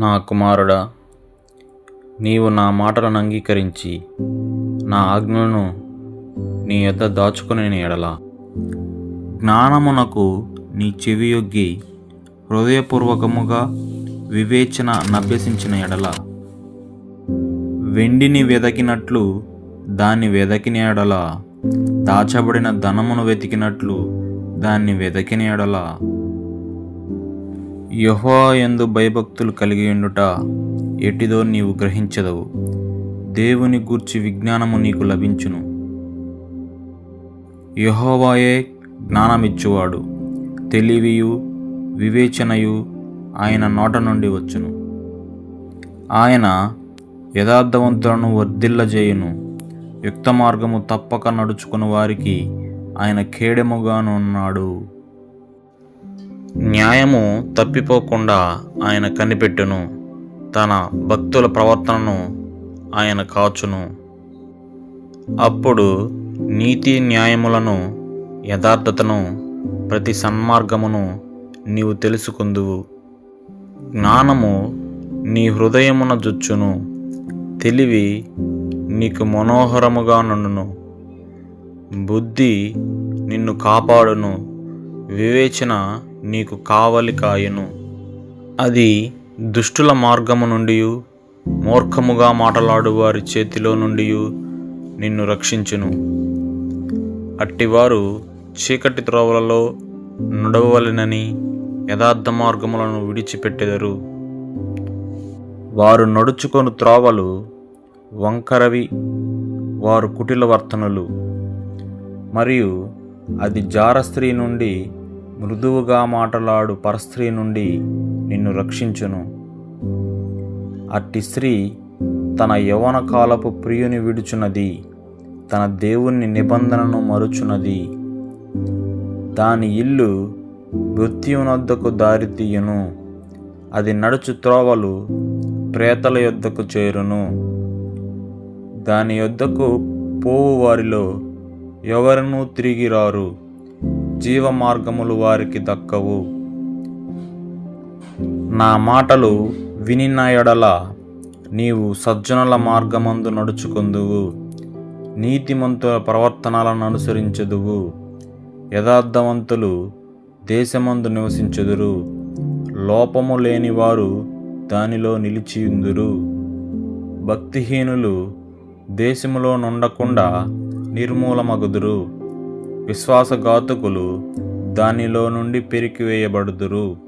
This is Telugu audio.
నా కుమారుడా, నీవు నా మాటలను అంగీకరించి నా ఆజ్ఞలను నీ యొద్ద దాచుకుని ఎడల, జ్ఞానమునకు నీ చెవియొగ్గి హృదయపూర్వకముగా వివేచన నభ్యసించిన ఎడల, వెండిని వెదకినట్లు దాన్ని వెదకిన ఎడల, దాచబడిన ధనమును వెతికినట్లు దాన్ని వెదకిన ఎడల, యెహోవా యందు భయభక్తులు కలిగి ఉండుట ఎటిదో నీవు గ్రహించదవు. దేవుని గూర్చి విజ్ఞానము నీకు లభించును. యెహోవాయే జ్ఞానమిచ్చువాడు, తెలివియు వివేచనయు ఆయన నోట నుండి వచ్చును. ఆయన యథార్థవంతులను వర్ధిల్లజేయును. యుక్త మార్గము తప్పక నడుచుకుని వారికి ఆయన కేడెముగానున్నాడు. న్యాయము తప్పిపోకుండా ఆయన కనిపెట్టును. తన భక్తుల ప్రవర్తనను ఆయన కాచును. అప్పుడు నీతి న్యాయములను, యథార్థతను, ప్రతి సన్మార్గమును నీవు తెలుసుకుందువు. జ్ఞానము నీ హృదయమున జొచ్చును. తెలివి నీకు మనోహరముగా నుండును. బుద్ధి నిన్ను కాపాడును. వివేచన నీకు కావలి కాయును. అది దుష్టుల మార్గము నుండి, మూర్ఖముగా మాటలాడు వారి చేతిలో నుండి నిన్ను రక్షించును. అట్టివారు చీకటి త్రోవలలో నడవవలెనని యథార్థ మార్గములను విడిచిపెట్టెదరు. వారు నడుచుకొను త్రోవలు వంకరవి, వారు కుటిల వర్తనులు. మరియు అది జార స్త్రీ నుండి, మృదువుగా మాటలాడు పరస్త్రీ నుండి నిన్ను రక్షించును. అట్టి స్త్రీ తన యవ్వన కాలపు ప్రియుని విడుచున్నది, తన దేవుని నిబంధనను మరుచున్నది. దాని ఇల్లు మృత్యునొద్దకు దారి తీయును. అది నడుచు త్రోవలు ప్రేతల యొద్దకు చేరును. దాని యొద్దకు పోవు వారిలో ఎవరనూ తిరిగి రారు. జీవ మార్గములు వారికి దక్కవు. నా మాటలు వినిన ఎడల నీవు సజ్జనుల మార్గమందు నడుచుకొందువు. నీతిమంతుల ప్రవర్తనలను అనుసరించదువు. యథార్థవంతులు దేశమందు నివసించుదురు. లోపము లేని వారు దానిలో నిలిచియుందురు. భక్తిహీనులు దేశములో నుండకుండా నిర్మూలమగుదురు. విశ్వాసఘాతకులు దానిలో నుండి పెరికివేయబడుదురు.